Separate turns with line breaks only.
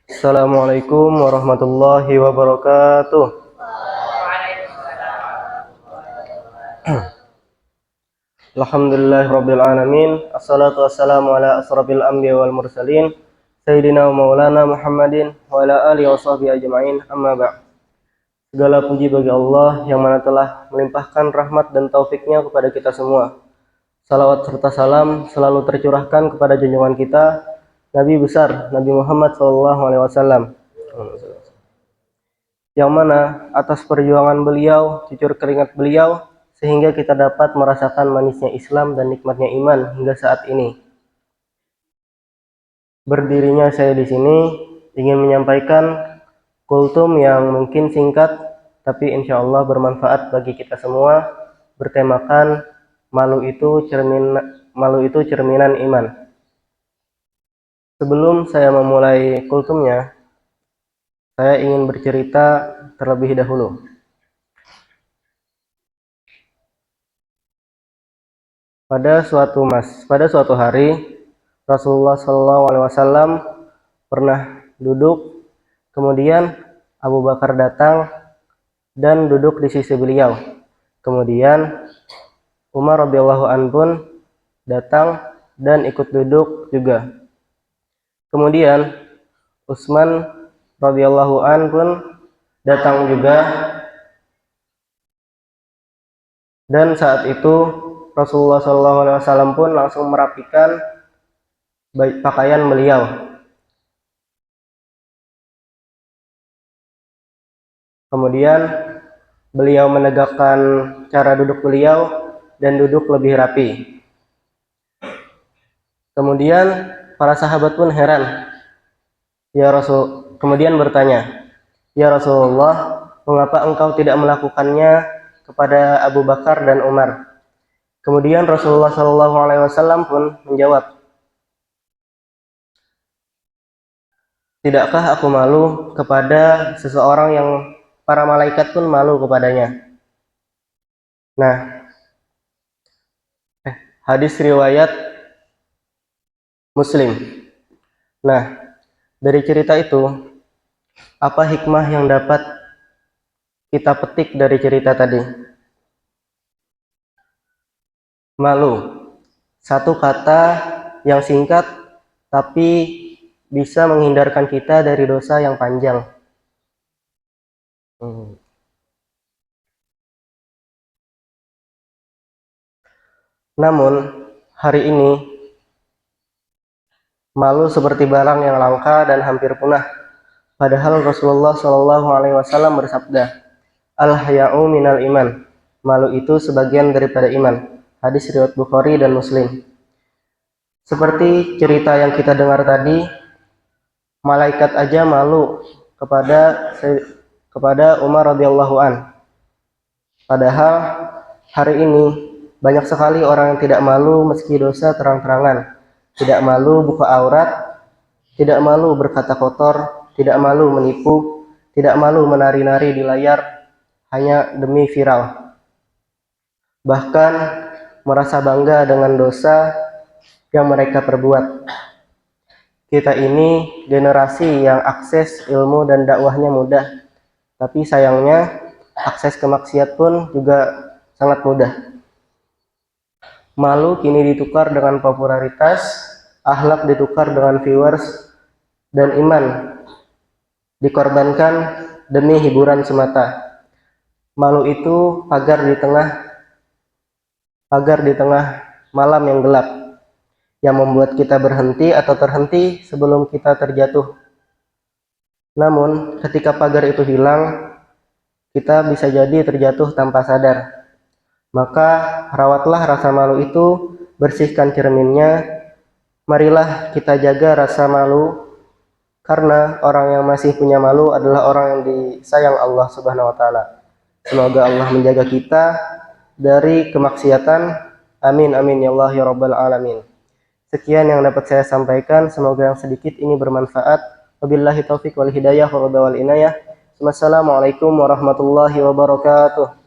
Assalamualaikum warahmatullahi wabarakatuh. Alhamdulillahirabbil alamin. Assalatu wassalamu ala asrofil anbiya wal mursalin sayyidina wa maulana Muhammadin wa ala alihi washabbihi ajmain. Amma ba'd. Segala puji bagi Allah yang mana telah melimpahkan rahmat dan taufiknya kepada kita semua. Salawat serta salam selalu tercurahkan kepada junjungan kita Nabi besar Nabi Muhammad SAW, yang mana atas perjuangan beliau, cucur keringat beliau, sehingga kita dapat merasakan manisnya Islam dan nikmatnya iman hingga saat ini. Berdirinya saya di sini ingin menyampaikan kultum yang mungkin singkat, tapi insya Allah bermanfaat bagi kita semua, bertemakan malu itu cerminan iman. Sebelum saya memulai kultumnya, saya ingin bercerita terlebih dahulu. Pada suatu hari, Rasulullah SAW pernah duduk, kemudian Abu Bakar datang dan duduk di sisi beliau. Kemudian Umar radhiyallahu anhu pun datang dan ikut duduk juga. Kemudian Utsman radhiyallahu anhu pun datang juga, dan saat itu Rasulullah SAW pun langsung merapikan pakaian beliau. Kemudian beliau menegakkan cara duduk beliau dan duduk lebih rapi. Kemudian para sahabat pun heran. Kemudian bertanya, "Ya Rasulullah, mengapa engkau tidak melakukannya kepada Abu Bakar dan Umar?" Kemudian Rasulullah SAW pun menjawab, "Tidakkah aku malu kepada seseorang yang para malaikat pun malu kepadanya?" Nah, hadis riwayat Muslim. Nah, dari cerita itu, apa hikmah yang dapat kita petik dari cerita tadi? Malu, satu kata yang singkat tapi bisa menghindarkan kita dari dosa yang panjang. Namun hari ini malu seperti barang yang langka dan hampir punah. Padahal Rasulullah SAW bersabda, "Al-haya'u minal iman." Malu itu sebagian daripada iman. Hadis riwayat Bukhari dan Muslim. Seperti cerita yang kita dengar tadi, malaikat aja malu kepada Umar radhiyallahu an. Padahal hari ini banyak sekali orang yang tidak malu meski dosa terang-terangan, tidak malu buka aurat, tidak malu berkata kotor, tidak malu menipu, tidak malu menari-nari di layar hanya demi viral. Bahkan merasa bangga dengan dosa yang mereka perbuat. Kita ini generasi yang akses ilmu dan dakwahnya mudah, tapi sayangnya akses ke maksiat pun juga sangat mudah. Malu kini ditukar dengan popularitas, akhlak ditukar dengan viewers, dan iman dikorbankan demi hiburan semata. Malu itu pagar di tengah malam yang gelap, yang membuat kita berhenti atau terhenti sebelum kita terjatuh. Namun ketika pagar itu hilang, kita bisa jadi terjatuh tanpa sadar. Maka rawatlah rasa malu itu, bersihkan cerminnya. Marilah kita jaga rasa malu, karena orang yang masih punya malu adalah orang yang disayang Allah Subhanahu wa taala. Semoga Allah menjaga kita dari kemaksiatan. Amin amin ya Allah ya rabbal alamin. Sekian yang dapat saya sampaikan, semoga yang sedikit ini bermanfaat. Wabillahi taufik wal hidayah wal inayah. Wassalamualaikum warahmatullahi wabarakatuh.